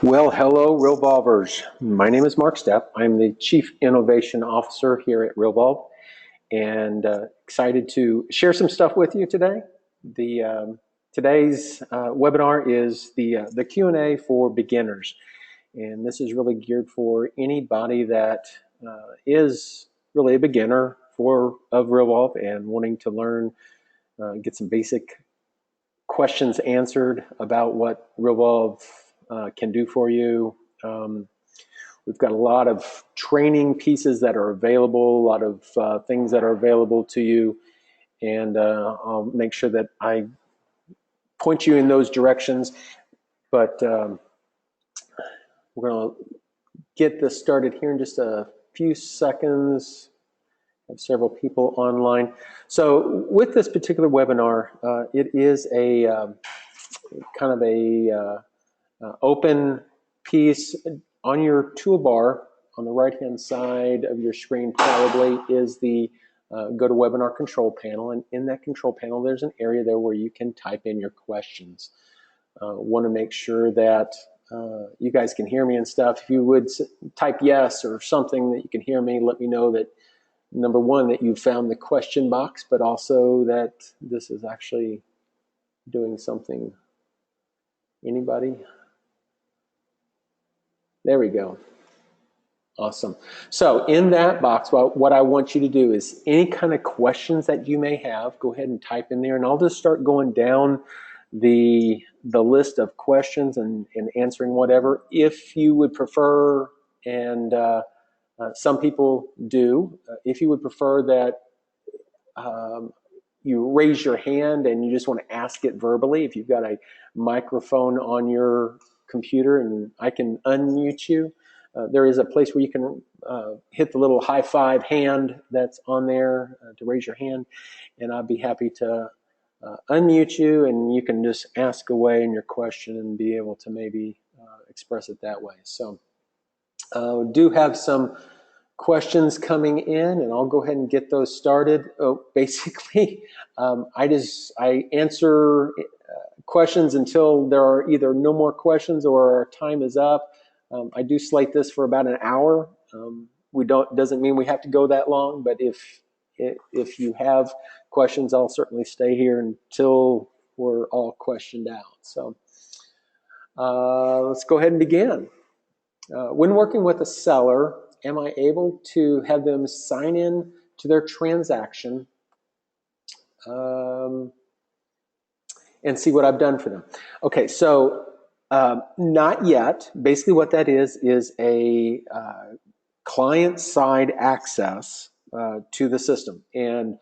Well, hello, Realvolvers. My name is Mark Stepp. I'm the Chief Innovation Officer here at Realvolve, and excited to share some stuff with you today. Today's webinar is the Q&A for beginners, and this is really geared for anybody that is really a beginner of Realvolve and wanting to learn, get some basic questions answered about what Realvolve can do for you. We've got a lot of training pieces that are available, a lot of things that are available to you, and I'll make sure that I point you in those directions. But we're going to get this started here in just a few seconds. I have several people online. So with this particular webinar, it is a kind of a open piece. On your toolbar on the right hand side of your screen probably is the GoToWebinar control panel, and in that control panel there's an area there where you can type in your questions. Want to make sure that you guys can hear me and stuff. If you would type yes or something that you can hear me, let me know that, number one, that you found the question box, but also that this is actually doing something. Anybody? There we go. Awesome. So in that box, what I want you to do is any kind of questions that you may have, go ahead and type in there, and I'll just start going down the list of questions and answering whatever. If you would prefer, and some people do, if you would prefer that you raise your hand and you just want to ask it verbally, if you've got a microphone on your computer and I can unmute you, there is a place where you can hit the little high five hand that's on there to raise your hand, and I'd be happy to unmute you, and you can just ask away in your question and be able to maybe express it that way. So do have some questions coming in, and I'll go ahead and get those started. Basically, I answer questions until there are either no more questions or our time is up. I do slate this for about an hour. Doesn't mean we have to go that long, but if you have questions, I'll certainly stay here until we're all questioned out. So let's go ahead and begin. When working with a seller, am I able to have them sign in to their transaction and see what I've done for them? Okay, so not yet. Basically what that is a client-side access to the system. And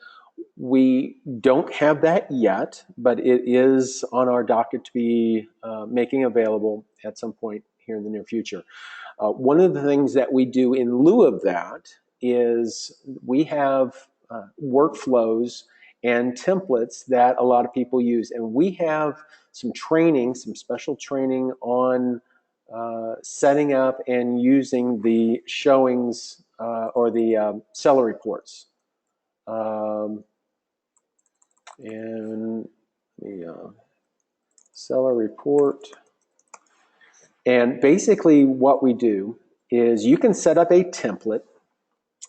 we don't have that yet, but it is on our docket to be making available at some point here in the near future. One of the things that we do in lieu of that is we have workflows and templates that a lot of people use. And we have some training, some special training on setting up and using the showings or the seller reports. And the seller report. And basically what we do is you can set up a template,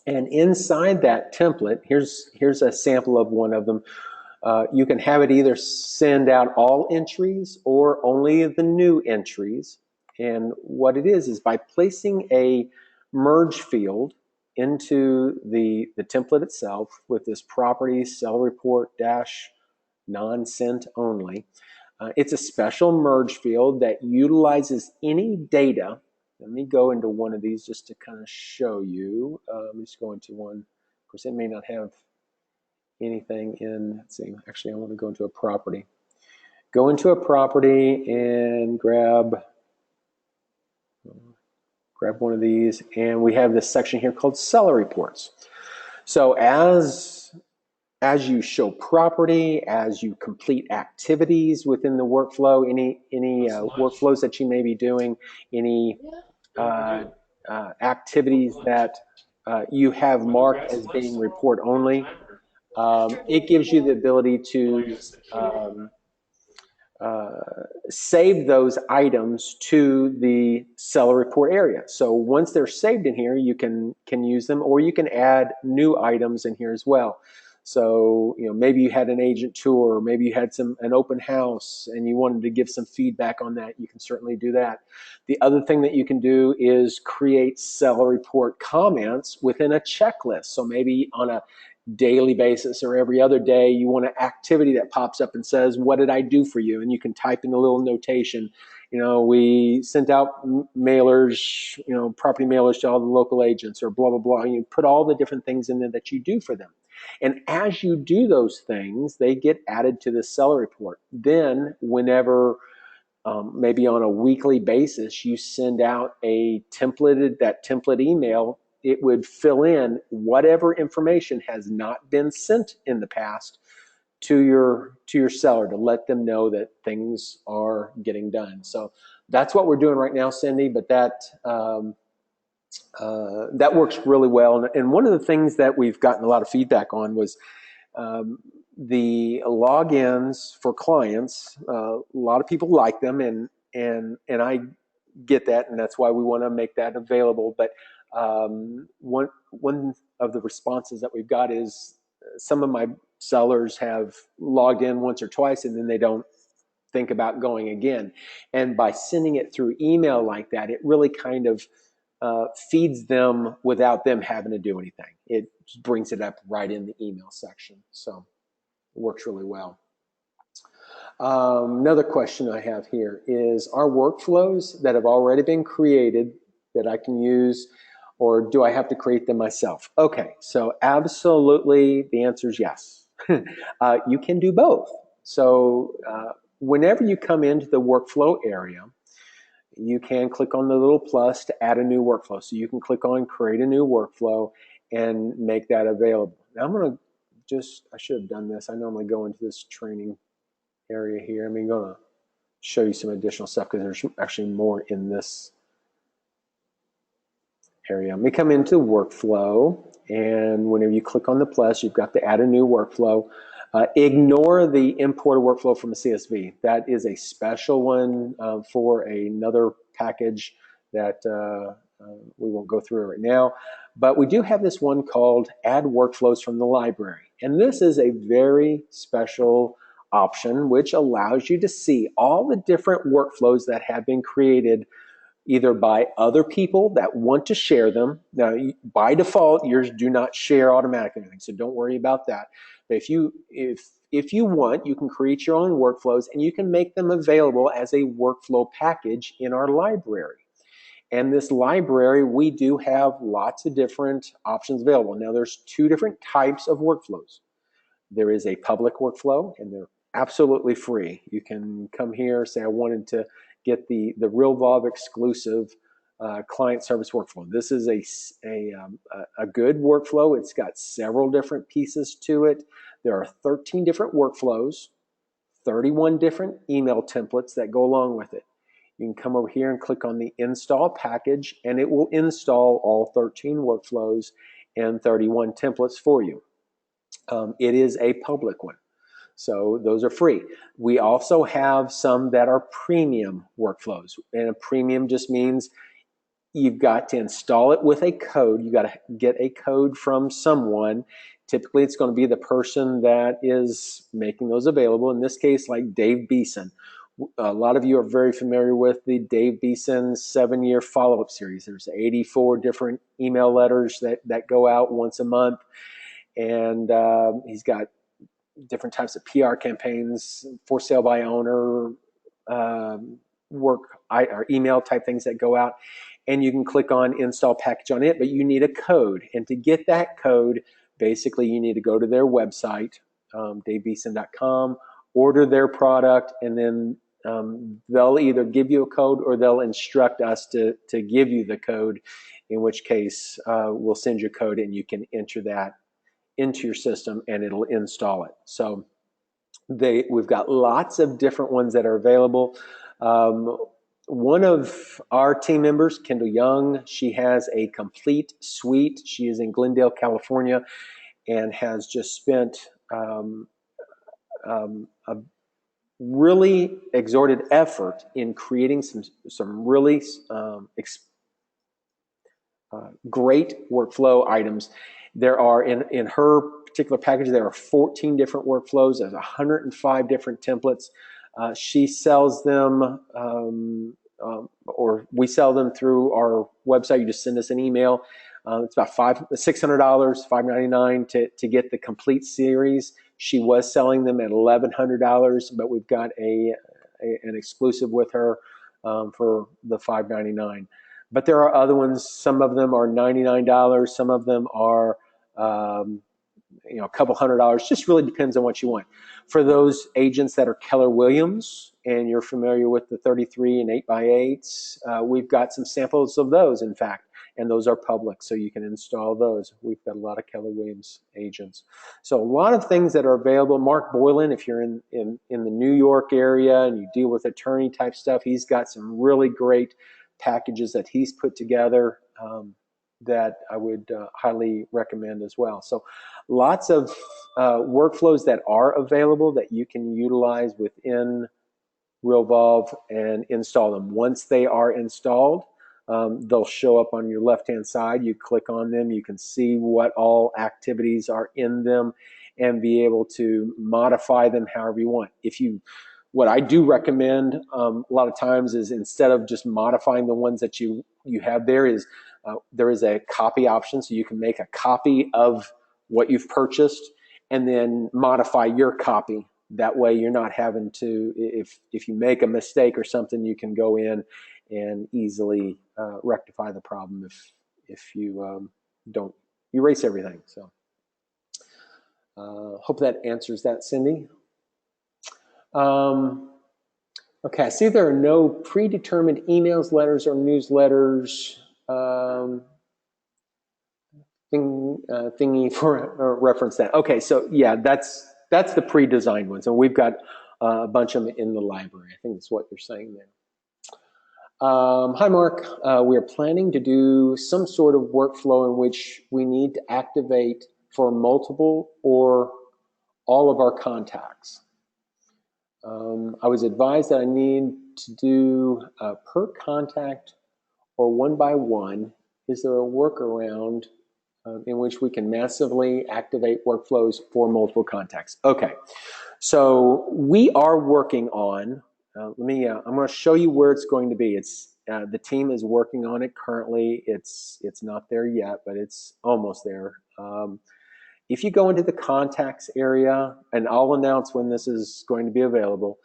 and inside that template, here's a sample of one of them. You can have it either send out all entries or only the new entries. And what it is by placing a merge field into the template itself with this property seller report dash non-sent only. It's a special merge field that utilizes any data. Let me go into one of these just to kind of show you. Let me just go into one. Of course, it may not have anything in. Let's see. Actually, I want to go into a property. Go into a property and grab one of these, and we have this section here called seller reports. So as you show property, as you complete activities within the workflow, any workflows that you may be doing, any activities that you have marked as being report only, it gives you the ability to save those items to the seller report area. So once they're saved in here, you can use them, or you can add new items in here as well. So, you know, maybe you had an agent tour, or maybe you had an open house and you wanted to give some feedback on that. You can certainly do that. The other thing that you can do is create seller report comments within a checklist. So maybe on a daily basis or every other day, you want an activity that pops up and says, what did I do for you? And you can type in a little notation. You know, we sent out mailers, you know, property mailers to all the local agents, or blah, blah, blah. And you put all the different things in there that you do for them. And as you do those things, they get added to the seller report. Then whenever maybe on a weekly basis, you send out that template email, it would fill in whatever information has not been sent in the past to your seller, to let them know that things are getting done. So that's what we're doing right now, Cindy. But that works really well. And one of the things that we've gotten a lot of feedback on was the logins for clients. A lot of people like them, and I get that, and that's why we want to make that available. But one of the responses that we've got is some of my sellers have logged in once or twice, and then they don't think about going again. And by sending it through email like that, it really kind of feeds them without them having to do anything. It just brings it up right in the email section. So it works really well. Another question I have here is, are workflows that have already been created that I can use, or do I have to create them myself? Okay, so absolutely the answer is yes. You can do both. So whenever you come into the workflow area, you can click on the little plus to add a new workflow. So you can click on create a new workflow and make that available. Now I'm going to I should have done this. I normally go into this training area here. I'm going to show you some additional stuff because there's actually more in this area. Let me come into workflow, and whenever you click on the plus, you've got to add a new workflow. Ignore the import a workflow from a CSV. That is a special one for another package that we won't go through right now. But we do have this one called add workflows from the library. And this is a very special option which allows you to see all the different workflows that have been created either by other people that want to share them. Now, by default, yours do not share automatically, so don't worry about that. But if you want, you can create your own workflows and you can make them available as a workflow package in our library. And this library, we do have lots of different options available. Now, there's two different types of workflows. There is a public workflow, and they're absolutely free. You can come here, say I wanted to get the Realvolve exclusive client service workflow. This is a good workflow. It's got several different pieces to it. There are 13 different workflows, 31 different email templates that go along with it. You can come over here and click on the install package, and it will install all 13 workflows and 31 templates for you. It is a public one. So those are free. We also have some that are premium workflows. And a premium just means you've got to install it with a code. You've got to get a code from someone. Typically, it's going to be the person that is making those available. In this case, like Dave Beeson. A lot of you are very familiar with the Dave Beeson 7-year follow-up series. There's 84 different email letters that go out once a month. And he's got different types of PR campaigns, for sale by owner, or email type things that go out. And you can click on install package on it, but you need a code. And to get that code, basically you need to go to their website, davebeeson.com, order their product, and then they'll either give you a code or they'll instruct us to give you the code, in which case we'll send you a code and you can enter that into your system and it'll install it. So we've got lots of different ones that are available. One of our team members, Kendall Young, she has a complete suite. She is in Glendale, California, and has just spent really exerted effort in creating some really great workflow items. There are, in her particular package, there are 14 different workflows. There's 105 different templates. She sells them, or we sell them through our website. You just send us an email. It's about $600, $599 to get the complete series. She was selling them at $1,100, but we've got an exclusive with her for the $599. But there are other ones. Some of them are $99. Some of them are a couple $100. Just really depends on what you want. For those agents that are Keller Williams and you're familiar with the 33 and 8x8s, we've got some samples of those, in fact, and those are public, so you can install those. We've got a lot of Keller Williams agents. So a lot of things that are available. Mark Boylan, if you're in the New York area and you deal with attorney type stuff, he's got some really great packages that he's put together that I would highly recommend as well. So lots of workflows that are available that you can utilize within Realvolve and install them. Once they are installed, they'll show up on your left-hand side. You click on them, you can see what all activities are in them and be able to modify them however you want. What I do recommend a lot of times is, instead of just modifying the ones that you have there is a copy option, so you can make a copy of what you've purchased and then modify your copy. That way you're not having to, if you make a mistake or something, you can go in and easily rectify the problem if you don't erase everything. So hope that answers that, Cindy. Okay, I see there are no predetermined emails, letters, or newsletters thingy for reference that. Okay, so yeah, that's the pre-designed ones, and we've got a bunch of them in the library. I think that's what you're saying there. Hi, Mark. We are planning to do some sort of workflow in which we need to activate for multiple or all of our contacts. I was advised that I need to do per contact or one by one. Is there a workaround in which we can massively activate workflows for multiple contacts? Okay, so we are working on, I'm going to show you where it's going to be. The team is working on it currently. It's not there yet, but it's almost there. If you go into the contacts area, and I'll announce when this is going to be available,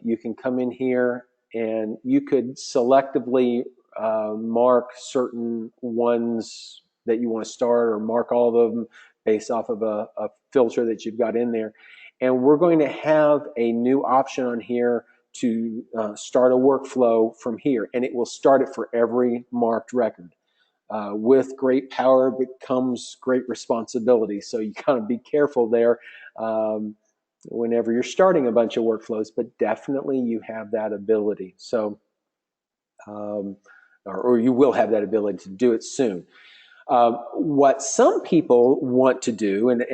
you can come in here and you could selectively mark certain ones that you want to start, or mark all of them based off of a filter that you've got in there. And we're going to have a new option on here to start a workflow from here, and it will start it for every marked record. With great power becomes great responsibility. So you gotta be careful there whenever you're starting a bunch of workflows, but definitely you have that ability. So, or you will have that ability to do it soon. What some people want to do, and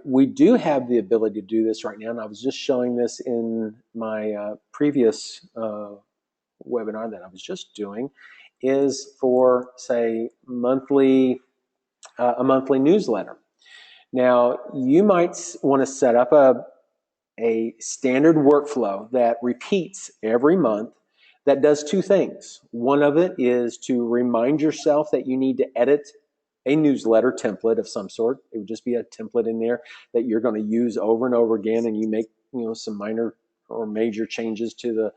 we do have the ability to do this right now, and I was just showing this in my previous webinar that I was just doing, is for, say, a monthly newsletter. Now, you might want to set up a standard workflow that repeats every month that does two things. One of it is to remind yourself that you need to edit a newsletter template of some sort. It would just be a template in there that you're going to use over and over again, and you make some minor or major changes to the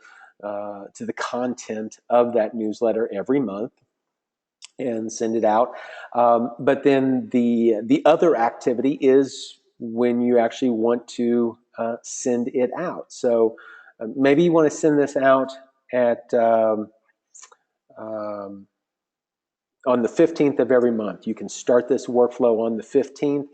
content of that newsletter every month and send it out. But then the other activity is when you actually want to send it out. So maybe you want to send this out at on the 15th of every month. You can start this workflow on the 15th,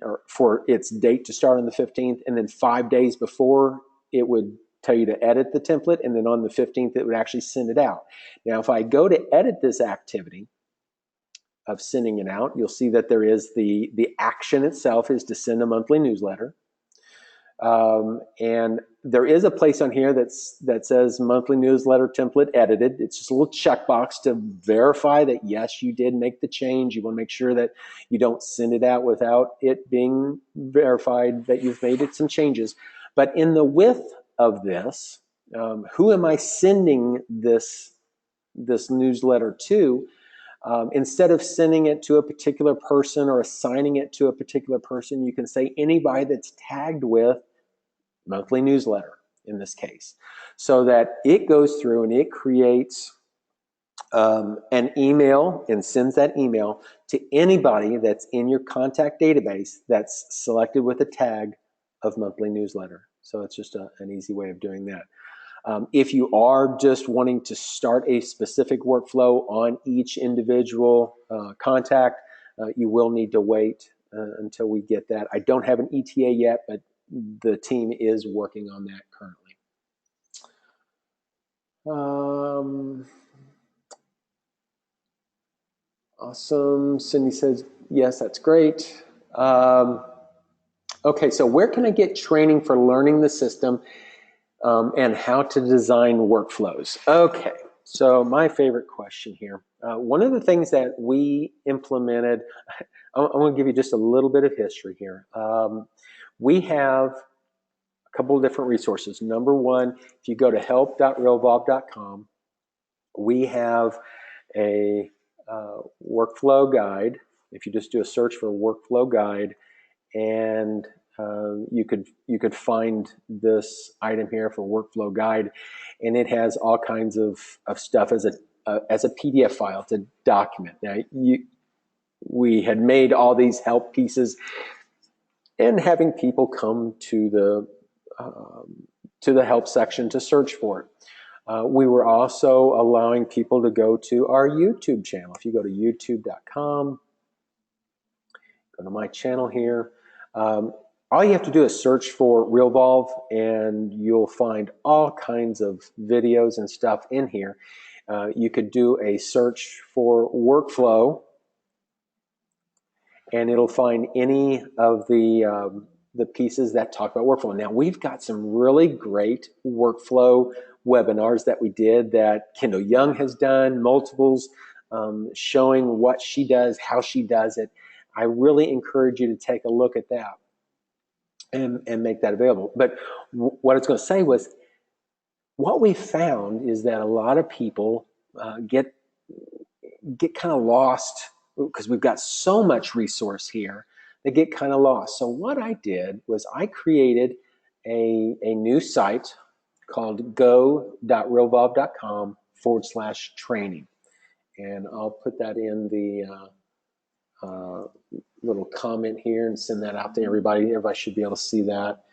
or for its date to start on the 15th, and then 5 days before it would tell you to edit the template, and then on the 15th it would actually send it out. Now, if I go to edit this activity of sending it out, you'll see that there is the action itself is to send a monthly newsletter. And there is a place on here that says monthly newsletter template edited. It's just a little checkbox to verify that, yes, you did make the change. You want to make sure that you don't send it out without it being verified that you've made some changes. But in the width of this, who am I sending this newsletter to? Instead of sending it to a particular person or assigning it to a particular person, you can say anybody that's tagged with monthly newsletter in this case, so that it goes through and it creates an email and sends that email to anybody that's in your contact database that's selected with a tag of monthly newsletter. So it's just an easy way of doing that. If you are just wanting to start a specific workflow on each individual contact, you will need to wait until we get that. I don't have an ETA yet, but the team is working on that currently. Awesome. Cindy says, yes, that's great. Okay, so where can I get training for learning the system and how to design workflows? Okay, so my favorite question here. One of the things that we implemented, I'm going to give you just a little bit of history here. We have a couple of different resources. Number one, if you go to help.realvolve.com, we have a workflow guide. If you just do a search for workflow guide, and you could find this item here for workflow guide, and it has all kinds of stuff as a PDF file to document. Now we had made all these help pieces, and having people come to the help section to search for it. We were also allowing people to go to our YouTube channel. If you go to youtube.com, go to my channel here. All you have to do is search for Realvolve, and you'll find all kinds of videos and stuff in here. You could do a search for workflow, and it'll find any of the pieces that talk about workflow. Now, we've got some really great workflow webinars that we did that Kendall Young has done, multiples, showing what she does, how she does it. I really encourage you to take a look at that and make that available. But what I was going to say was, what we found is that a lot of people get kind of lost because we've got so much resource here. They get kind of lost. So what I did was I created a new site called go.realvolve.com/training. And I'll put that in the little comment here and send that out to everybody. Everybody should be able to see that.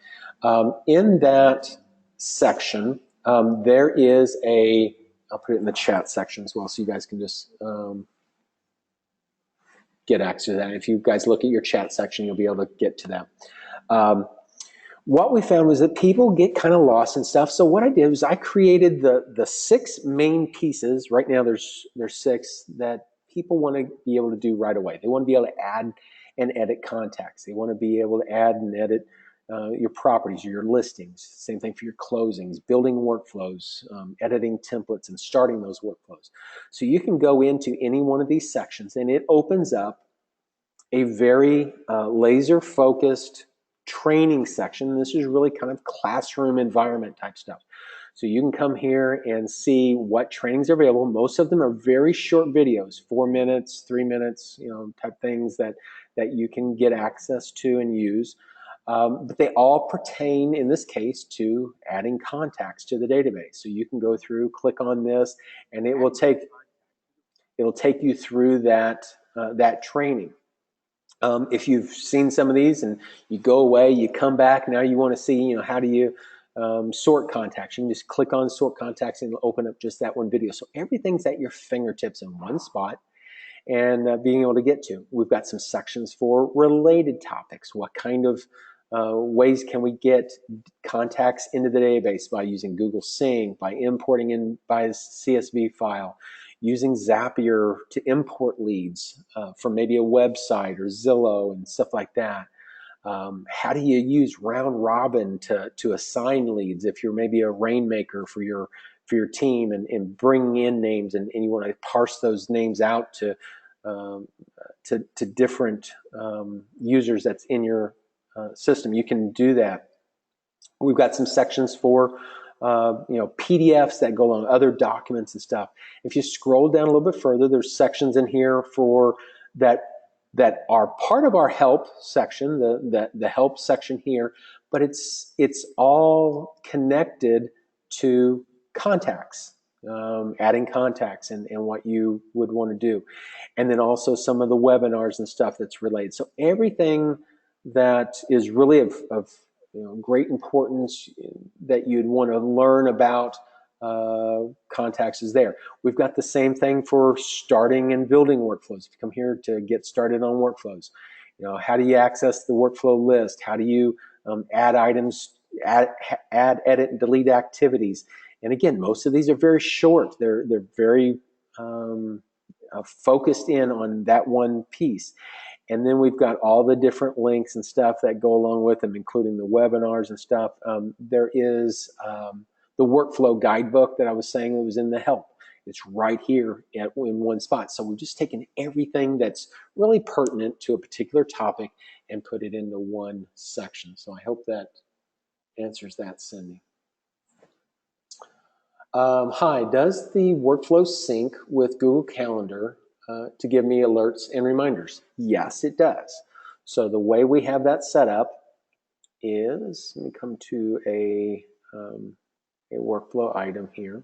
In that section, there is I'll put it in the chat section as well, so you guys can just get access to that. If you guys look at your chat section, you'll be able to get to that. What we found was that people get kind of lost and stuff. So what I did was I created the 6 main pieces. Right now there's 6 that people want to be able to do right away. They want to be able to add and edit contacts. They want to be able to add and edit your properties or your listings. Same thing for your closings, building workflows, editing templates, and starting those workflows. So you can go into any one of these sections, and it opens up a very laser-focused training section. This is really kind of classroom environment type stuff. So you can come here and see what trainings are available. Most of them are very short videos, 4 minutes, 3 minutes, type things that you can get access to and use. But they all pertain, in this case, to adding contacts to the database. So you can go through, click on this, and it'll take you through that training. If you've seen some of these and you go away, you come back, now you want to see, how do you sort contacts. You can just click on sort contacts and it'll open up just that one video. So everything's at your fingertips in one spot and being able to get to. We've got some sections for related topics. What kind of ways can we get contacts into the database? By using Google Sync, by importing in by a CSV file, using Zapier to import leads from maybe a website or Zillow and stuff like that. How do you use round robin to assign leads if you're maybe a rainmaker for your team and bringing in names and you want to parse those names out um, to different users that's in your system. You can do that. We've got some sections for PDFs that go along, other documents and stuff. If you scroll down a little bit further, there's sections in here for that are part of our help section, the help section here, but it's all connected to contacts, adding contacts and what you would want to do. And then also some of the webinars and stuff that's related. So everything that is really of great importance that you'd want to learn about contacts is there. We've got the same thing for starting and building workflows. If you come here to get started on workflows, how do you access the workflow list? How do you add items, add, edit, and delete activities? And again, most of these are very short. They're very focused in on that one piece. And then we've got all the different links and stuff that go along with them, including the webinars and stuff. There is the workflow guidebook that I was saying that was in the help. It's right here in one spot. So we've just taken everything that's really pertinent to a particular topic and put it into one section. So I hope that answers that, Cindy. Hi, does the workflow sync with Google Calendar to give me alerts and reminders? Yes, it does. So the way we have that set up is, let me come to a workflow item here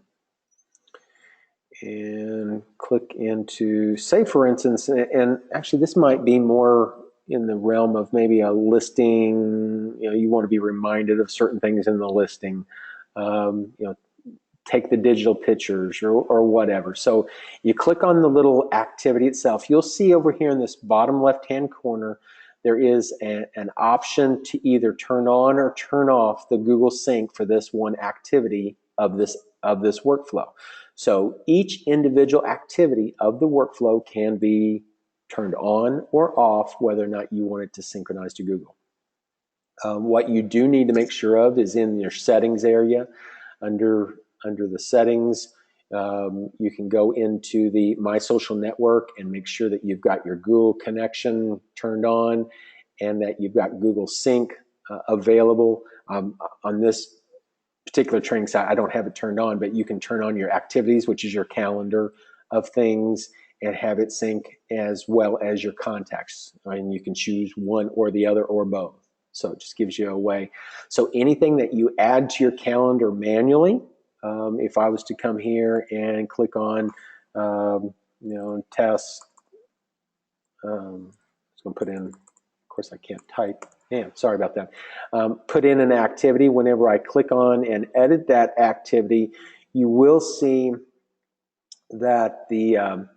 and click into, say for instance, and actually this might be more in the realm of maybe a listing, you want to be reminded of certain things in the listing, take the digital pictures or whatever. So you click on the little activity itself. You'll see over here in this bottom left-hand corner, there is an option to either turn on or turn off the Google Sync for this one activity of this workflow. So each individual activity of the workflow can be turned on or off, whether or not you want it to synchronize to Google. What you do need to make sure of is in your settings area, under the settings, you can go into the My Social Network and make sure that you've got your Google connection turned on and that you've got Google Sync available. On this particular training site, I don't have it turned on, but you can turn on your activities, which is your calendar of things, and have it sync as well as your contacts. And you can choose one or the other or both. So it just gives you a way. So anything that you add to your calendar manually, if I was to come here and click on, test, I'm just going to put in, of course I can't type, sorry about that. Put in an activity. Whenever I click on and edit that activity, you will see that the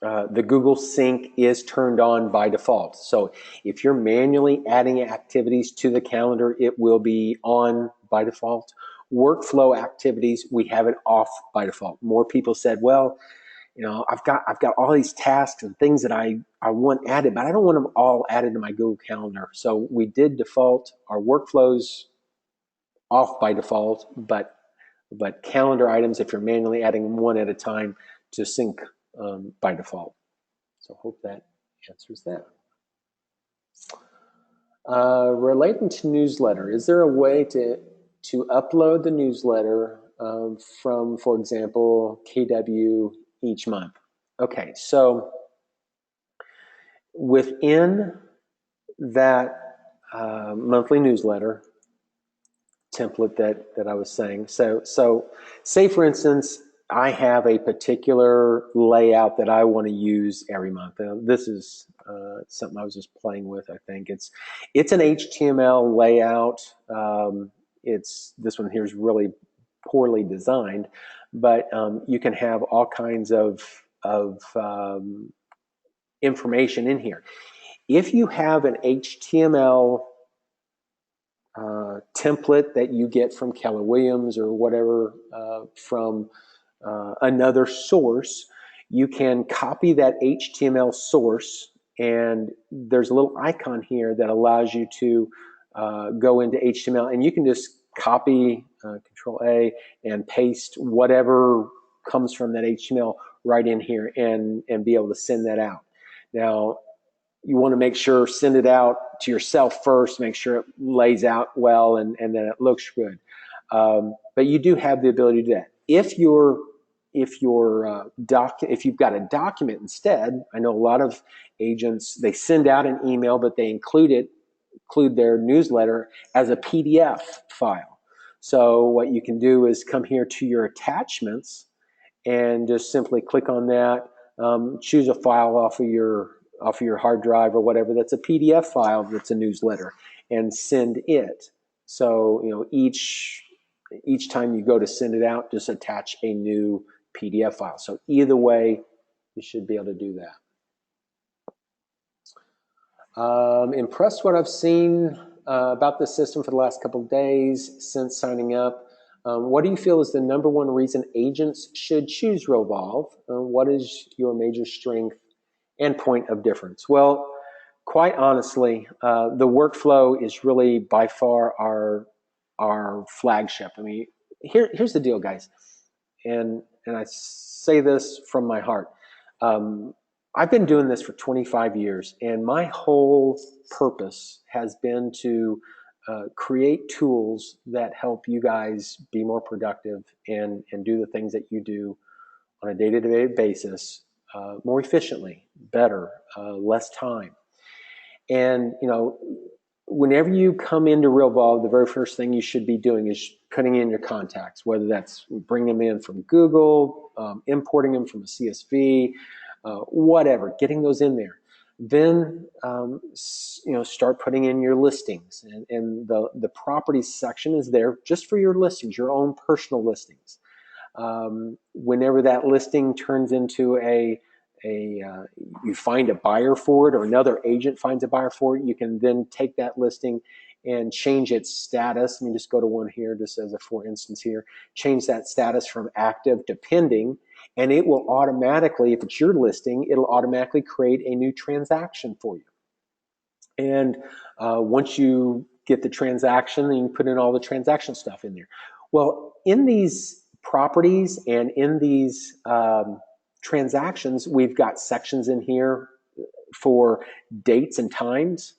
Google Sync is turned on by default. So if you're manually adding activities to the calendar, it will be on by default. Workflow activities, we have it off by default. More people said, well, I've got all these tasks and things that I want added, but I don't want them all added to my Google Calendar. So we did default our workflows off by default, but calendar items, if you're manually adding one at a time, to sync by default. So hope that answers that. Relating to newsletter, is there a way to upload the newsletter from, for example, KW each month? Okay, so within that monthly newsletter template that I was saying, so say for instance, I have a particular layout that I want to use every month. This is something I was just playing with. I think it's an HTML layout. This one here is really poorly designed, but you can have all kinds of information in here. If you have an HTML template that you get from Keller Williams or whatever from another source, you can copy that HTML source and there's a little icon here that allows you to go into HTML, and you can just copy, Control A, and paste whatever comes from that HTML right in here and be able to send that out. Now, you want to make sure, send it out to yourself first, make sure it lays out well and then it looks good. But you do have the ability to do that. If you've got a document instead, I know a lot of agents, they send out an email, but they include their newsletter as a PDF file. So what you can do is come here to your attachments and just simply click on that, choose a file off of your hard drive or whatever that's a PDF file that's a newsletter, and send it. So each time you go to send it out, just attach a new PDF file. So either way, you should be able to do that. Impressed what I've seen about the system for the last couple of days since signing up. What do you feel is the number one reason agents should choose Realvolve? What is your major strength and point of difference? Well, quite honestly, the workflow is really by far our flagship. I mean, here's the deal, guys, and I say this from my heart. I've been doing this for 25 years, and my whole purpose has been to create tools that help you guys be more productive and do the things that you do on a day-to-day basis more efficiently, better, less time. And whenever you come into Realvolve, the very first thing you should be doing is putting in your contacts, whether that's bringing them in from Google, importing them from a CSV, whatever, getting those in there. Then start putting in your listings, and the properties section is there just for your listings, your own personal listings. Whenever that listing turns into you find a buyer for it, or another agent finds a buyer for it, you can then take that listing and change its status. Let me just go to one here, just as a for instance here, change that status from active to pending, and it will automatically, if it's your listing, it'll automatically create a new transaction for you. And once you get the transaction, then you can put in all the transaction stuff in there. Well, in these properties and in these transactions, we've got sections in here for dates and times.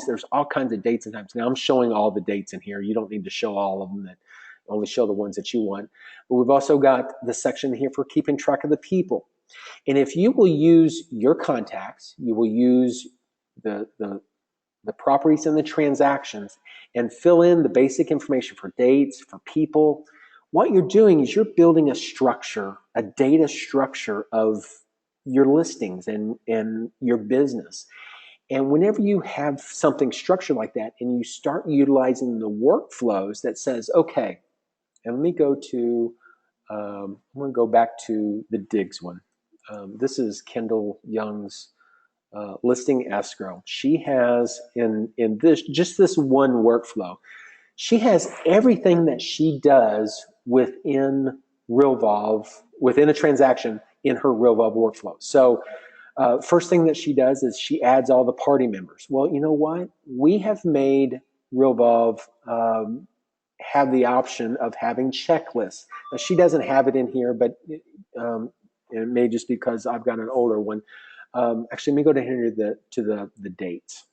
There's all kinds of dates and times. Now I'm showing all the dates in here. You don't need to show all of them, only show the ones that you want. But we've also got the section here for keeping track of the people. And if you will use your contacts, you will use the properties and the transactions and fill in the basic information for dates, for people, what you're doing is you're building a structure, a data structure of your listings and your business. And whenever you have something structured like that and you start utilizing the workflows that says, okay, and let me go to, I'm going to go back to the Diggs one. This is Kendall Young's listing escrow. She has in this one workflow, she has everything that she does within Realvolve, within a transaction in her Realvolve workflow. So first thing that she does is she adds all the party members. Well, you know what? We have made Realvolve have the option of having checklists. Now, she doesn't have it in here, but it may just because I've got an older one. Actually, let me go down here to the dates.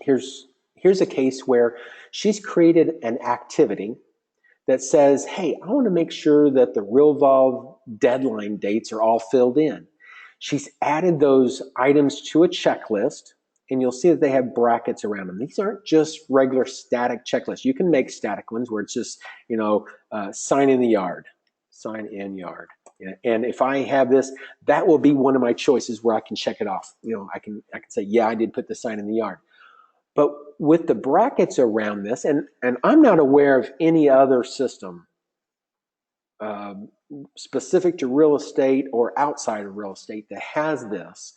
Here's a case where she's created an activity that says, hey, I want to make sure that the Realvolve deadline dates are all filled in. She's added those items to a checklist, and you'll see that they have brackets around them. These aren't just regular static checklists. You can make static ones where it's just, sign in the yard, sign in yard. And if I have this, that will be one of my choices where I can check it off. I can say, yeah, I did put the sign in the yard. But with the brackets around this, and I'm not aware of any other system specific to real estate or outside of real estate that has this,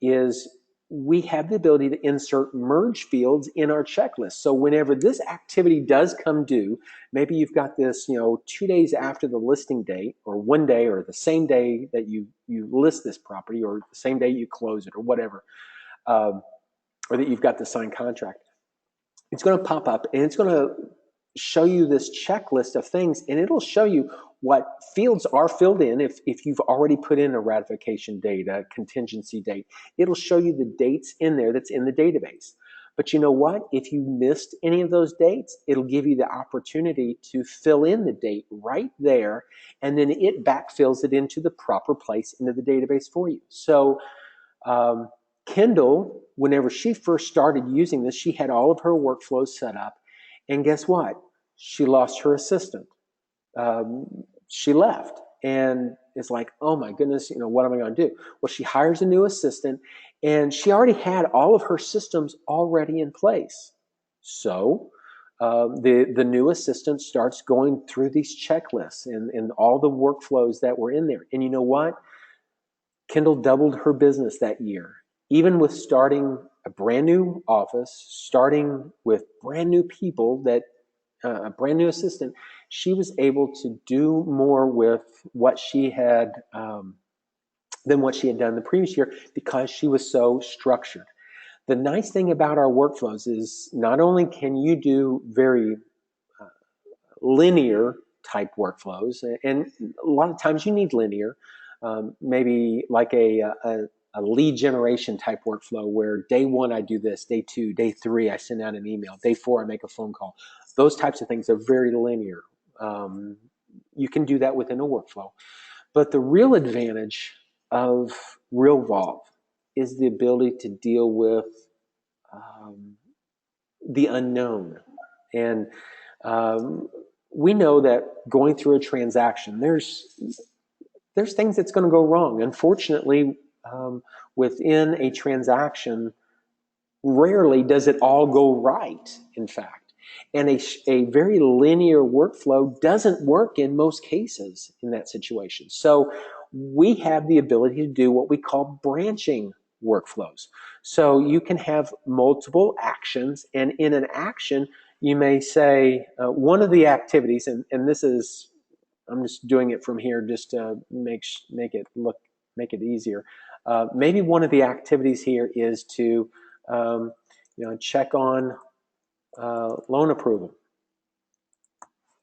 is we have the ability to insert merge fields in our checklist. So whenever this activity does come due, maybe you've got this, 2 days after the listing date, or 1 day, or the same day that you list this property, or the same day you close it, or whatever, or that you've got the signed contract. It's going to pop up and it's going to show you this checklist of things, and it'll show you what fields are filled in. If you've already put in a ratification date, a contingency date, it'll show you the dates in there that's in the database. But you know what? If you missed any of those dates, it'll give you the opportunity to fill in the date right there, and then it backfills it into the proper place into the database for you. So Kendall, whenever she first started using this, she had all of her workflows set up. And guess what? She lost her assistant. She left. And it's like, oh my goodness, what am I going to do? Well, she hires a new assistant, and she already had all of her systems already in place. So the new assistant starts going through these checklists and all the workflows that were in there. And you know what? Kendall doubled her business that year. Even with starting a brand new office, starting with brand new people, a brand new assistant, she was able to do more with what she had than what she had done the previous year, because she was so structured. The nice thing about our workflows is not only can you do very linear type workflows, and a lot of times you need linear, maybe like a lead generation type workflow where day 1 I do this, day 2, day 3 I send out an email, day 4 I make a phone call. Those types of things are very linear. You can do that within a workflow. But the real advantage of Realvolve is the ability to deal with the unknown. And we know that going through a transaction, there's things that's going to go wrong. Unfortunately, within a transaction, rarely does it all go right, in fact. And a very linear workflow doesn't work in most cases in that situation. So we have the ability to do what we call branching workflows. So you can have multiple actions, and in an action, you may say one of the activities, and this is, I'm just doing it from here just to make it easier. Maybe one of the activities here is to check on loan approval.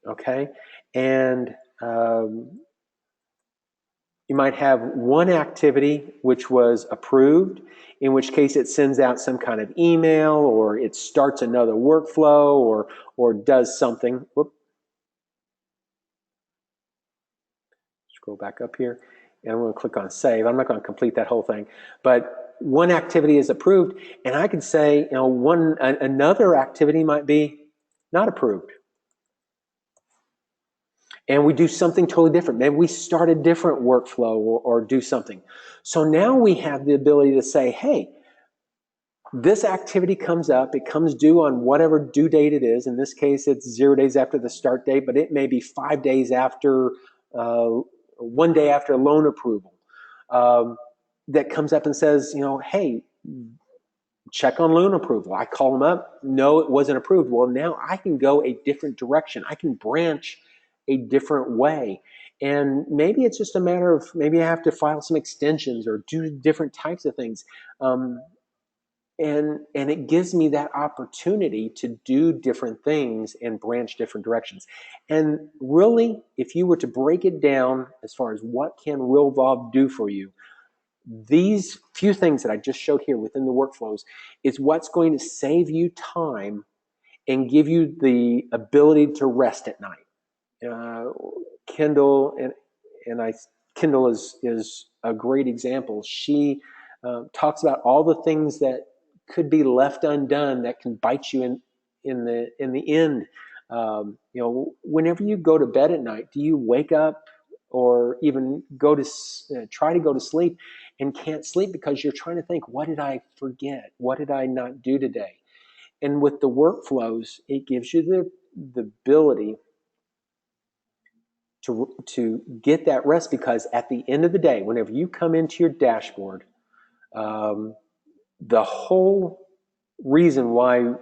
Okay, and you might have one activity which was approved, in which case it sends out some kind of email, or it starts another workflow, or does something. Whoop. Scroll back up here, and I'm going to click on save. I'm not going to complete that whole thing, but one activity is approved, and I could say, another activity might be not approved. And we do something totally different. Maybe we start a different workflow or do something. So now we have the ability to say, hey, this activity comes up, it comes due on whatever due date it is. In this case, it's 0 days after the start date, but it may be 5 days after, 1 day after loan approval. That comes up and says, hey, check on loan approval. I call them up. No, it wasn't approved. Well, now I can go a different direction. I can branch a different way. And maybe it's just a matter of, maybe I have to file some extensions or do different types of things. And it gives me that opportunity to do different things and branch different directions. And really, if you were to break it down as far as what can Realvolve do for you, these few things that I just showed here within the workflows is what's going to save you time and give you the ability to rest at night. Kendall Kendall is a great example. She talks about all the things that could be left undone that can bite you in the end. Whenever you go to bed at night, do you wake up or even try to go to sleep and can't sleep because you're trying to think, what did I forget? What did I not do today? And with the workflows, it gives you the ability to get that rest, because at the end of the day, whenever you come into your dashboard, the whole reason why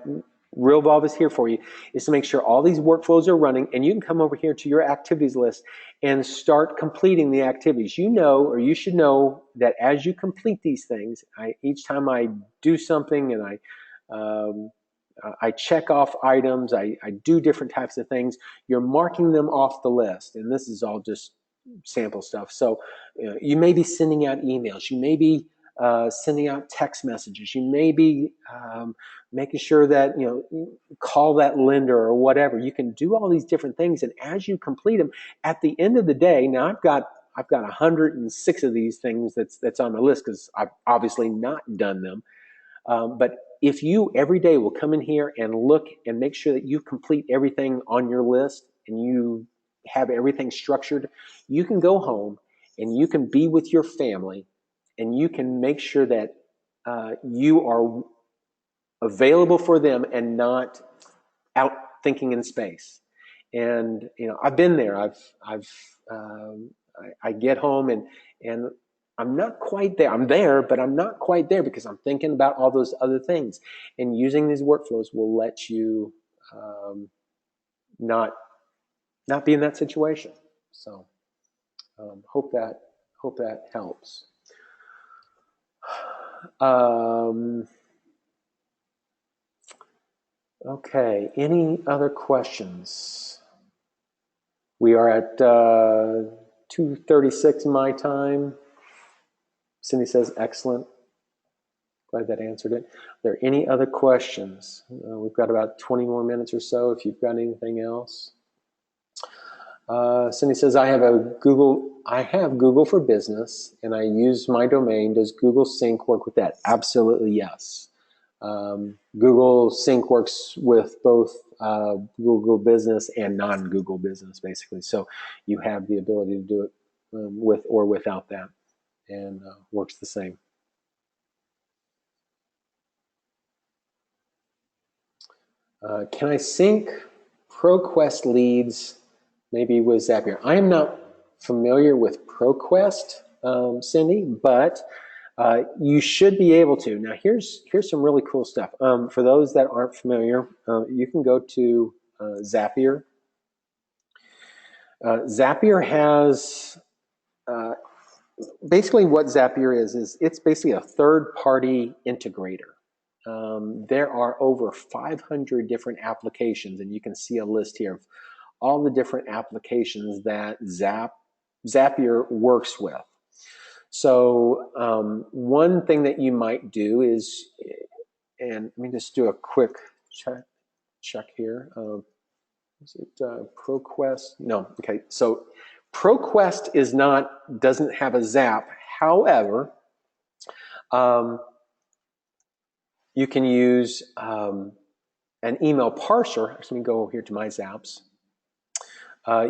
Realvolve is here for you is to make sure all these workflows are running, and you can come over here to your activities list and start completing the activities. You know, or you should know, that as you complete these things, each time I do something and I check off items, I do different types of things, you're marking them off the list. And this is all just sample stuff. So you may be sending out emails, you may be sending out text messages, you may be making sure that, call that lender or whatever. You can do all these different things, and as you complete them, at the end of the day, now I've got 106 of these things that's on my list, because I've obviously not done them. But if you every day will come in here and look and make sure that you complete everything on your list and you have everything structured, you can go home and you can be with your family, and you can make sure that you are available for them and not out thinking in space. And I've been there. I get home and I'm not quite there. I'm there, but I'm not quite there, because I'm thinking about all those other things. And using these workflows will let you not be in that situation. So hope that helps. Okay, any other questions? We are at 2:36 my time. Cindy says, excellent. Glad that answered it. Are there any other questions? We've got about 20 more minutes or so if you've got anything else. Cindy says, I have Google for Business, and I use my domain. Does Google Sync work with that? Absolutely, yes. Google Sync works with both Google Business and non-Google Business, basically. So you have the ability to do it with or without that, and works the same. Can I sync ProQuest leads maybe with Zapier? I am not familiar with ProQuest, Cindy, but you should be able to. Now, here's some really cool stuff. For those that aren't familiar, you can go to Zapier. Zapier has basically what Zapier is it's basically a third-party integrator. There are over 500 different applications, and you can see a list here of all the different applications that Zapier works with. So one thing that you might do is, and let me just do a quick check here. Is it ProQuest? No. Okay. So ProQuest doesn't have a Zap. However, you can use an email parser. Let me go here to my Zaps.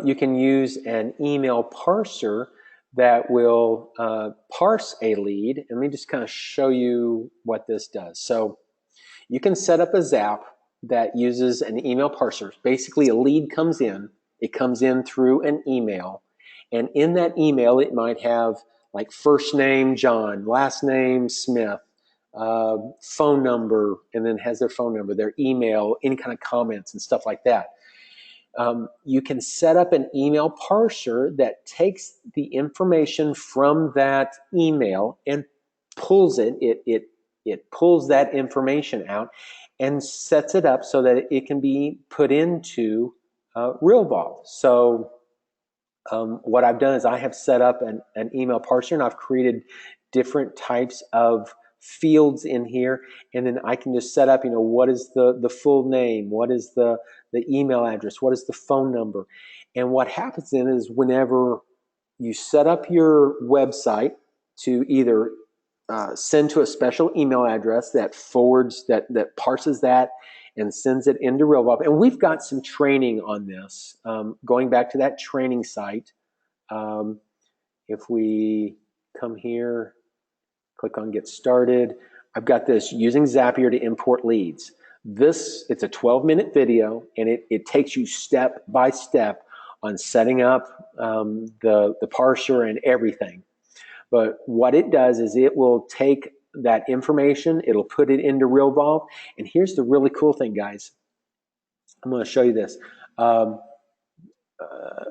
You can use an email parser that will parse a lead. And let me just kind of show you what this does. So you can set up a Zap that uses an email parser. Basically, a lead comes in. It comes in through an email. And in that email, it might have like first name John, last name Smith, phone number, and then has their phone number, their email, any kind of comments and stuff like that. You can set up an email parser that takes the information from that email and pulls it. It pulls that information out and sets it up so that it can be put into Realvolve. So what I've done is I have set up an email parser, and I've created different types of fields in here, and then I can just set up, what is the full name, what is the email address, what is the phone number. And what happens then is whenever you set up your website to either send to a special email address that forwards, that parses that and sends it into Realvolve. And we've got some training on this. Going back to that training site, if we come here, click on Get Started, I've got this using Zapier to import leads. It's a 12-minute video, and it takes you step by step on setting up the parser and everything. But what it does is it will take that information. It'll put it into Realvolve. And here's the really cool thing, guys. I'm going to show you this.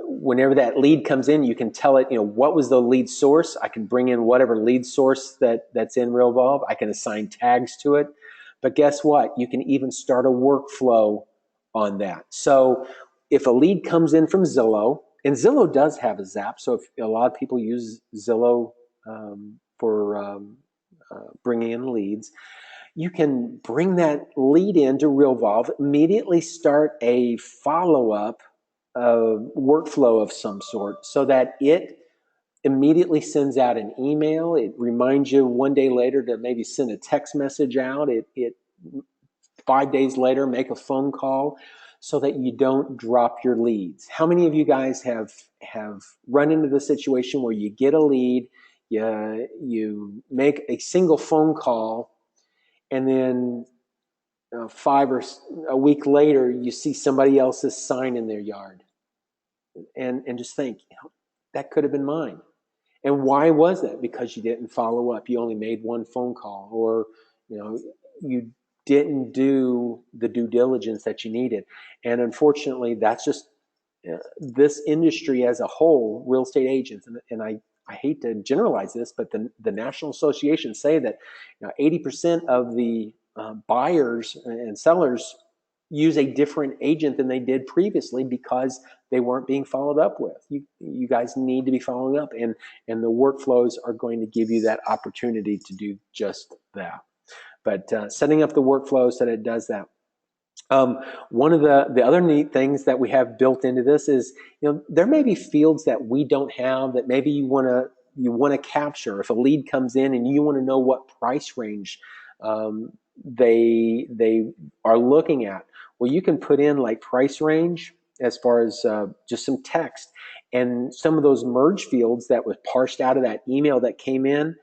Whenever that lead comes in, you can tell it, what was the lead source. I can bring in whatever lead source that's in Realvolve. I can assign tags to it. But guess what? You can even start a workflow on that. So if a lead comes in from Zillow, and Zillow does have a Zap, so if a lot of people use Zillow for bringing in leads, you can bring that lead into Realvolve, immediately start a follow-up workflow of some sort so that it immediately sends out an email. It reminds you one day later to maybe send a text message out. It 5 days later, make a phone call so that you don't drop your leads. How many of you guys have run into the situation where you get a lead, you make a single phone call, and then 5 or a week later, you see somebody else's sign in their yard, and just think, that could have been mine. And why was that? Because you didn't follow up. You only made one phone call, or you didn't do the due diligence that you needed. And unfortunately, that's just this industry as a whole, real estate agents, and I hate to generalize this, but the National Association say that 80% of the buyers and sellers use a different agent than they did previously because they weren't being followed up with. You guys need to be following up, and the workflows are going to give you that opportunity to do just that. But setting up the workflow so that it does that. One of the other neat things that we have built into this is, there may be fields that we don't have that maybe you want to capture. If a lead comes in and you want to know what price range they are looking at, well, you can put in like price range as far as just some text, and some of those merge fields that was parsed out of that email that came in,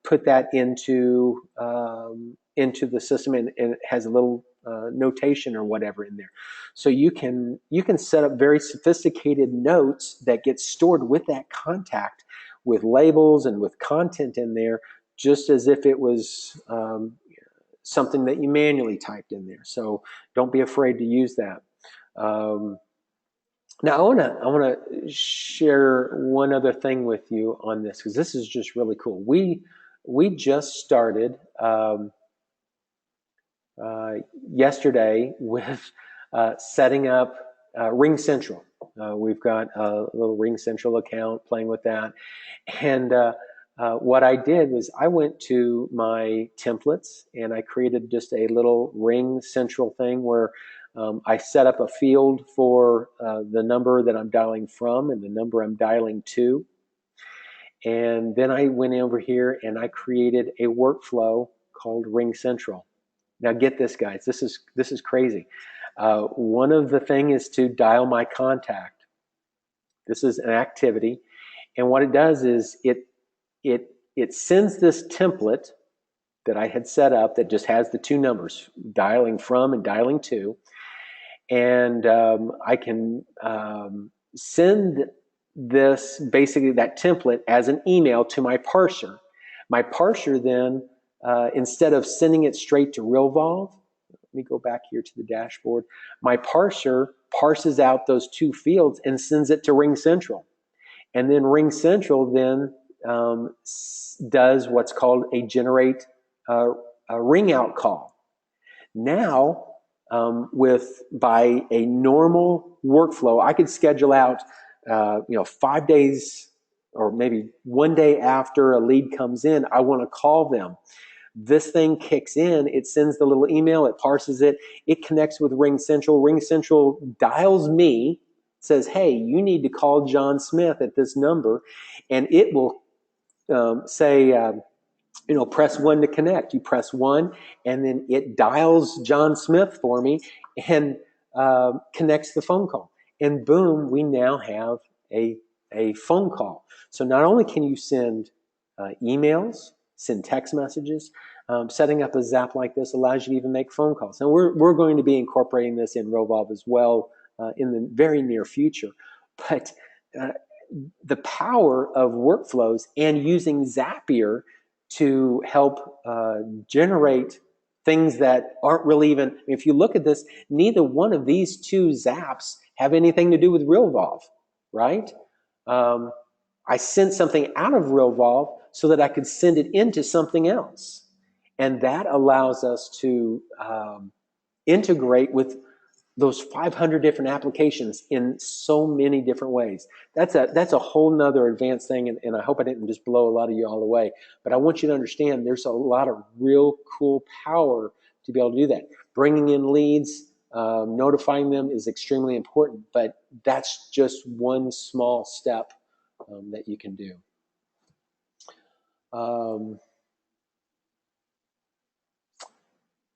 put that into the system, and it has a little notation or whatever in there. So you can set up very sophisticated notes that get stored with that contact, with labels and with content in there, just as if it was something that you manually typed in there. So don't be afraid to use that. Now I want to share one other thing with you on this, because this is just really cool. We just started yesterday with setting up Ring Central. We've got a little Ring Central account, playing with that, and what I did was I went to my templates and I created just a little Ring Central thing where I set up a field for the number that I'm dialing from and the number I'm dialing to. And then I went over here and I created a workflow called Ring Central. Now get this, guys. This is crazy. One of the things is to dial my contact. This is an activity, and what it does is it sends this template that I had set up that just has the two numbers, dialing from and dialing to, and I can send this, basically that template, as an email to my parser. My parser then, instead of sending it straight to Realvolve, let me go back here to the dashboard, my parser parses out those two fields and sends it to Ring Central. And then Ring Central then does what's called a generate a ring out call. Now, by a normal workflow, I could schedule out 5 days or maybe 1 day after a lead comes in, I want to call them. This thing kicks in, it sends the little email, it parses it, it connects with Ring Central. Ring Central dials me, says, hey, you need to call John Smith at this number, and it will say, press 1 to connect. You press 1, and then it dials John Smith for me and connects the phone call. And boom, we now have a phone call. So not only can you send emails, send text messages, setting up a Zap like this allows you to even make phone calls. And we're going to be incorporating this in Realvolve as well in the very near future. But the power of workflows and using Zapier to help generate things that aren't really even, if you look at this, neither one of these two Zaps have anything to do with Realvolve, right? I sent something out of Realvolve so that I could send it into something else. And that allows us to integrate with those 500 different applications in so many different ways. That's a whole nother advanced thing, and I hope I didn't just blow a lot of you all away. But I want you to understand there's a lot of real cool power to be able to do that. Bringing in leads, notifying them is extremely important, but that's just one small step that you can do.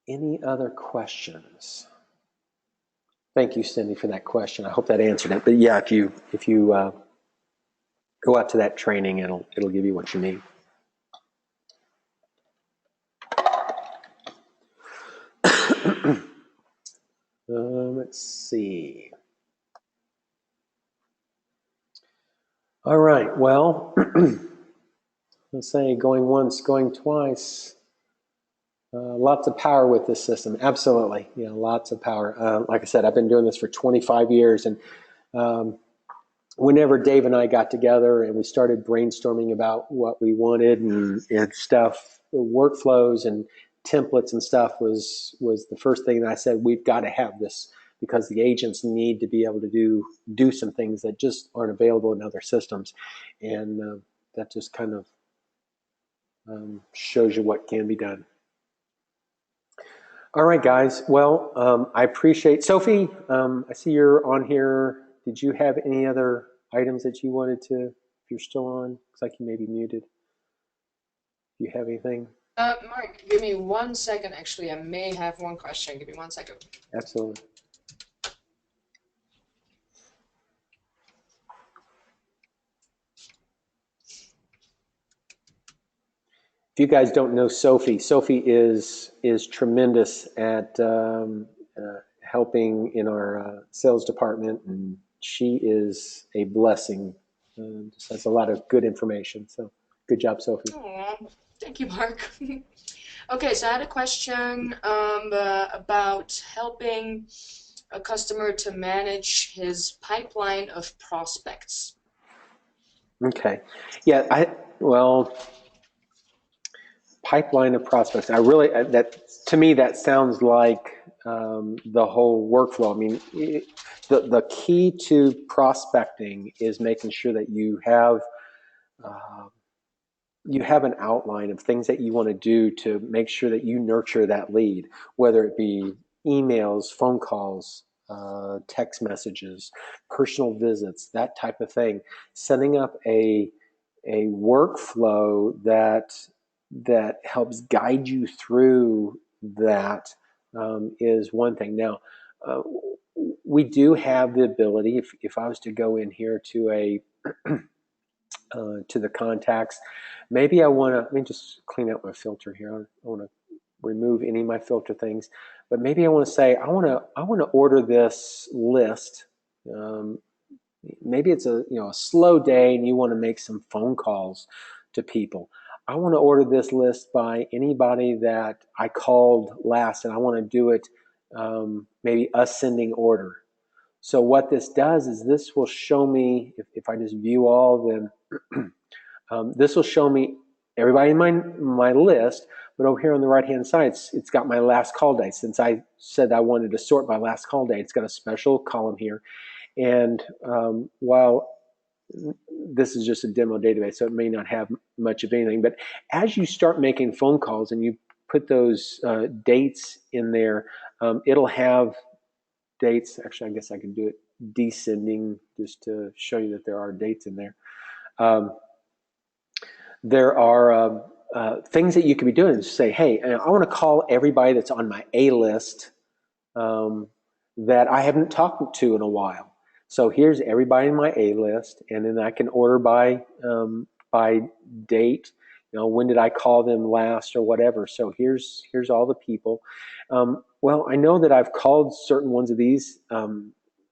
Any other questions? Thank you, Cindy, for that question. I hope that answered it. But yeah, if you go out to that training, it'll give you what you need. Let's see. All right. Well, let's say going once, going twice. Lots of power with this system. Absolutely. Yeah, lots of power. Like I said, I've been doing this for 25 years, and whenever Dave and I got together and we started brainstorming about what we wanted and stuff, workflows and templates and stuff was the first thing that I said, we've got to have this because the agents need to be able to do some things that just aren't available in other systems. And that just kind of shows you what can be done. All right, guys. Well, I appreciate Sophie. I see you're on here. Did you have any other items that you wanted to? If you're still on, looks like you may be muted. Do you have anything? Mark, give me 1 second. Actually, I may have one question. Give me 1 second. Absolutely. If you guys don't know Sophie, Sophie is tremendous at helping in our sales department, and she is a blessing. Just has a lot of good information. So good job, Sophie. Oh, thank you, Mark. Okay, so I had a question about helping a customer to manage his pipeline of prospects. Okay. Yeah, well, pipeline of prospects. I really, that to me, that sounds like the whole workflow. I mean, the key to prospecting is making sure that you have an outline of things that you want to do to make sure that you nurture that lead, whether it be emails, phone calls, text messages, personal visits, that type of thing. Setting up a workflow that helps guide you through that is one thing. Now, we do have the ability, if I was to go in here to to the contacts, maybe let me just clean out my filter here. I want to remove any of my filter things, but maybe I want to say, I want to order this list. Maybe it's a slow day and you want to make some phone calls to people. I want to order this list by anybody that I called last, and I want to do it maybe ascending order. So what this does is this will show me, if I just view all of them, this will show me everybody in my list, but over here on the right-hand side, it's got my last call date. Since I said I wanted to sort by last call date, it's got a special column here. And while this is just a demo database, so it may not have much of anything, but as you start making phone calls and you put those dates in there, it'll have dates. Actually, I guess I can do it descending just to show you that there are dates in there. There are things that you could be doing. Just say, hey, I want to call everybody that's on my A list that I haven't talked to in a while. So here's everybody in my A list, and then I can order by date. When did I call them last or whatever. So here's all the people. Well, I know that I've called certain ones of these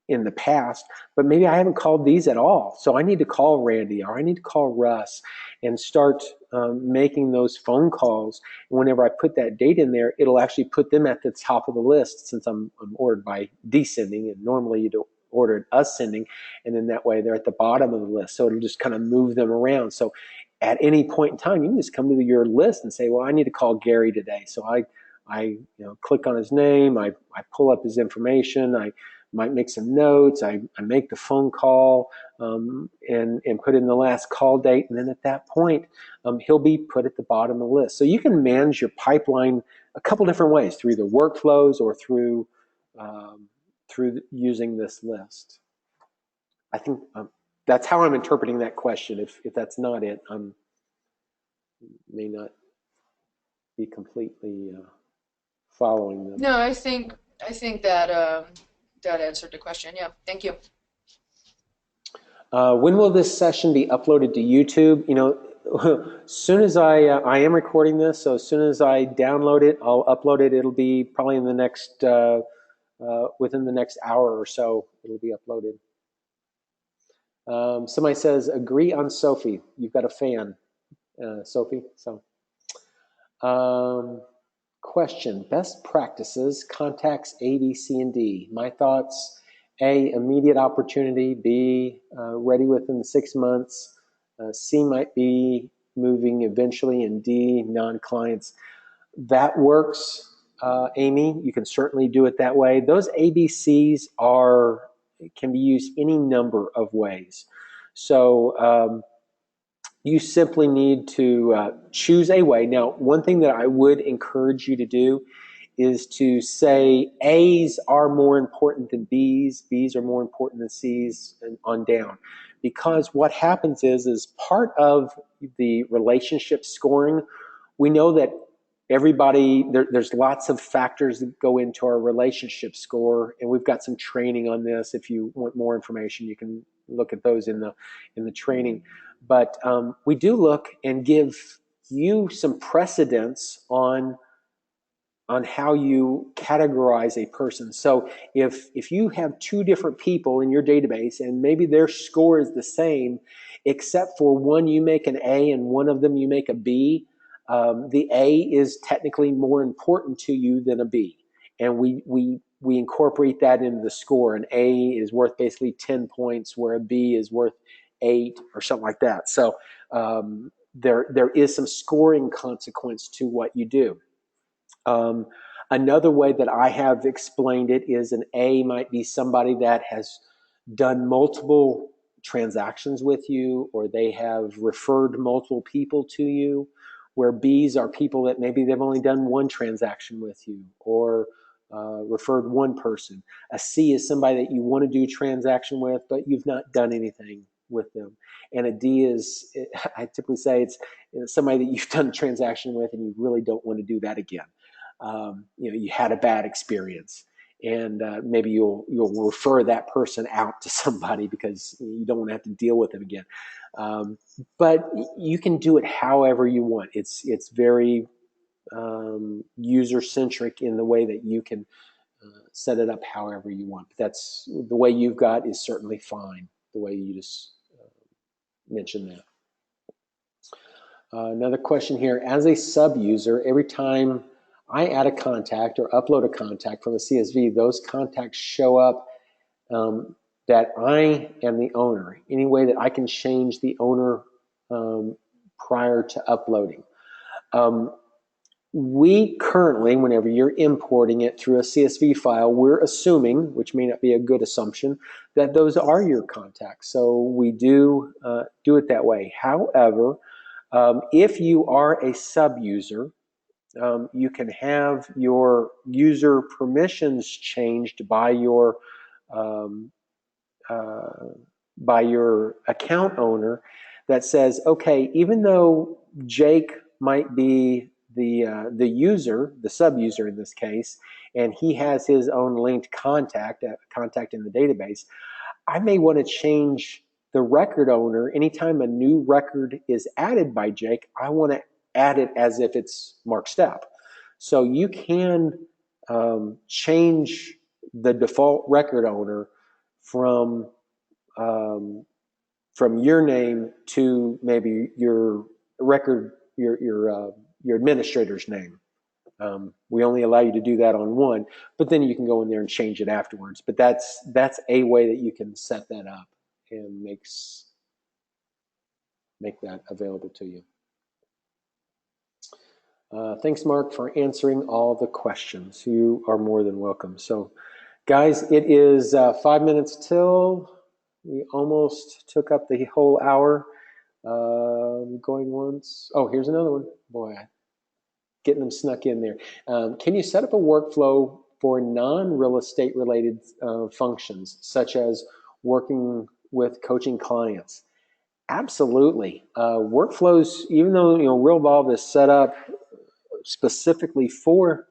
in the past, but maybe I haven't called these at all. So I need to call Randy or I need to call Russ and start making those phone calls. And whenever I put that date in there, it'll actually put them at the top of the list since I'm ordered by descending, and normally you don't order it ascending, and then that way they're at the bottom of the list. So it'll just kind of move them around. So at any point in time, you can just come to your list and say, well, I need to call Gary today. So I click on his name, I pull up his information, I might make some notes, I make the phone call, and put in the last call date, and then at that point, he'll be put at the bottom of the list. So you can manage your pipeline a couple different ways, through the workflows or through using this list. I think that's how I'm interpreting that question. If that's not it, I may not be completely following them. No, I think that that answered the question. Yeah, thank you. When will this session be uploaded to YouTube? You know, as soon as I am recording this, so as soon as I download it, I'll upload it. It'll be probably in the next within the next hour or so. It'll be uploaded. Somebody says, agree on Sophie. You've got a fan, Sophie. So, question: best practices, contacts A, B, C, and D. My thoughts: A, immediate opportunity. B, ready within 6 months. C might be moving eventually, and D, non-clients. That works, Amy. You can certainly do it that way. Those ABCs can be used any number of ways. So you simply need to choose a way. Now, one thing that I would encourage you to do is to say A's are more important than B's, B's are more important than C's, and on down. Because what happens is part of the relationship scoring, we know that there's lots of factors that go into our relationship score, and we've got some training on this. If you want more information, you can look at those in the training. But we do look and give you some precedence on how you categorize a person. So if you have two different people in your database and maybe their score is the same, except for one you make an A and one of them you make a B, the A is technically more important to you than a B. And we incorporate that into the score. An A is worth basically 10 points, where a B is worth 8 or something like that. So there is some scoring consequence to what you do. Another way that I have explained it is an A might be somebody that has done multiple transactions with you, or they have referred multiple people to you, where B's are people that maybe they've only done one transaction with you, or referred one person. A C is somebody that you want to do a transaction with, but you've not done anything with them. And a D is, I typically say, it's somebody that you've done a transaction with and you really don't want to do that again. You had a bad experience, and maybe you'll refer that person out to somebody because you don't want to have to deal with them again. But you can do it however you want. It's very user-centric in the way that you can set it up however you want. But that's the way you've got is certainly fine, the way you just mentioned that. Another question here: as a sub-user, every time I add a contact or upload a contact from a CSV, those contacts show up that I am the owner. Any way that I can change the owner prior to uploading? We currently, whenever you're importing it through a CSV file, we're assuming, which may not be a good assumption, that those are your contacts. So we do it that way. However, if you are a sub-user, you can have your user permissions changed by your account owner that says, okay, even though Jake might be the user, the sub-user in this case, and he has his own linked contact in the database, I may want to change the record owner. Anytime a new record is added by Jake, I want to add it as if it's Mark Stepp. So you can change the default record owner from your name to maybe your record, your administrator's name. We only allow you to do that on one, but then you can go in there and change it afterwards. But that's a way that you can set that up and make that available to you. Thanks, Mark, for answering all the questions. You are more than welcome. So, guys, it is 5 minutes till. We almost took up the whole hour. Going once. Oh, here's another one. Boy, getting them snuck in there. Can you set up a workflow for non-real estate related functions, such as working with coaching clients? Absolutely. Workflows, even though Realvolve is set up specifically for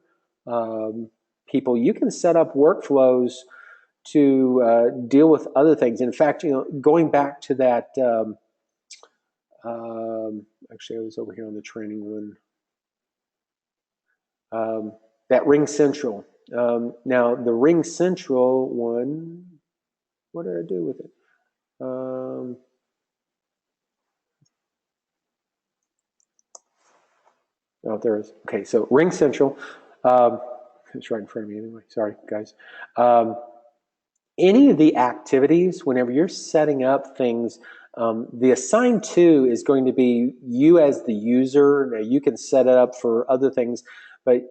people, you can set up workflows to deal with other things. In fact, going back to that, actually I was over here on the training one, that Ring Central. Now the Ring Central one, what did I do with it? Oh, there is. Okay, so Ring Central. It's right in front of me anyway. Sorry, guys. Any of the activities, whenever you're setting up things, the assigned to is going to be you as the user. Now, you can set it up for other things, but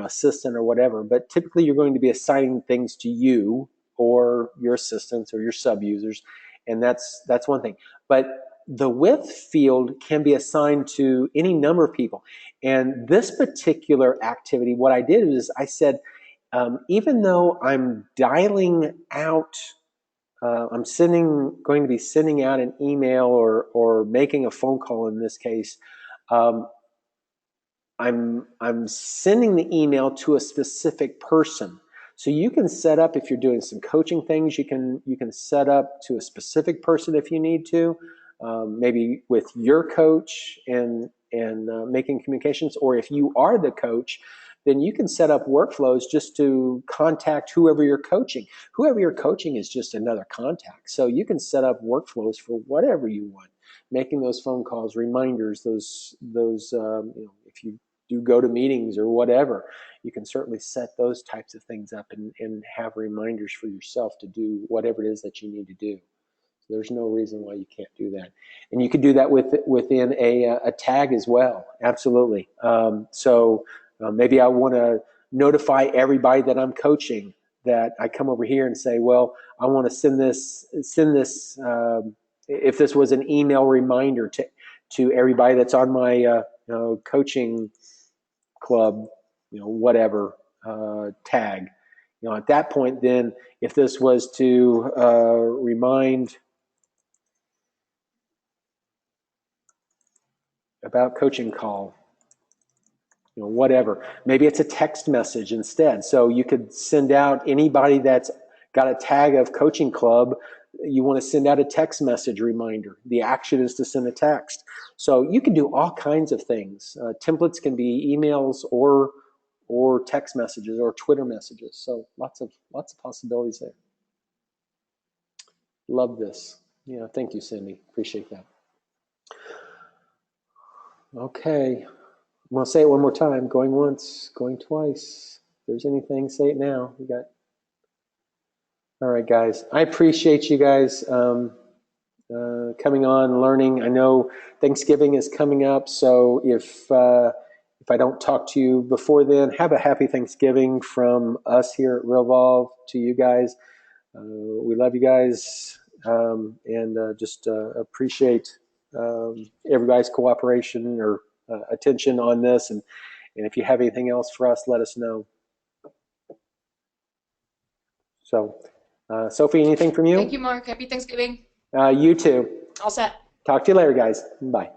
assistant or whatever. But typically, you're going to be assigning things to you or your assistants or your sub-users, and that's one thing. But the with field can be assigned to any number of people. And this particular activity, what I did is I said, even though I'm dialing out, I'm going to be sending out an email or making a phone call in this case, I'm sending the email to a specific person. So you can set up, if you're doing some coaching things, you can set up to a specific person if you need to, maybe with your coach and making communications, or if you are the coach, then you can set up workflows just to contact whoever you're coaching. Whoever you're coaching is just another contact. So you can set up workflows for whatever you want, making those phone calls, reminders, those if you do go to meetings or whatever, you can certainly set those types of things up and have reminders for yourself to do whatever it is that you need to do. So there's no reason why you can't do that. And you could do that within a tag as well. Absolutely. Maybe I want to notify everybody that I'm coaching, that I come over here and say, well, I want to send this, if this was an email reminder to everybody that's on my coaching club, whatever tag. At that point, then, if this was to remind about coaching call, whatever. Maybe it's a text message instead. So you could send out anybody that's got a tag of coaching club. You want to send out a text message reminder. The action is to send a text. So you can do all kinds of things. Templates can be emails or text messages or Twitter messages. So lots of possibilities there. Love this. Yeah, thank you, Cindy. Appreciate that. Okay. I'm going to say it one more time. Going once, going twice. If there's anything, say it now. We got. All right, guys. I appreciate you guys coming on, learning. I know Thanksgiving is coming up, so if I don't talk to you before then, have a happy Thanksgiving from us here at Realvolve to you guys. We love you guys, and just appreciate everybody's cooperation or attention on this. And if you have anything else for us, let us know. So, Sophie, anything from you? Thank you, Mark. Happy Thanksgiving. You too. All set. Talk to you later, guys. Bye.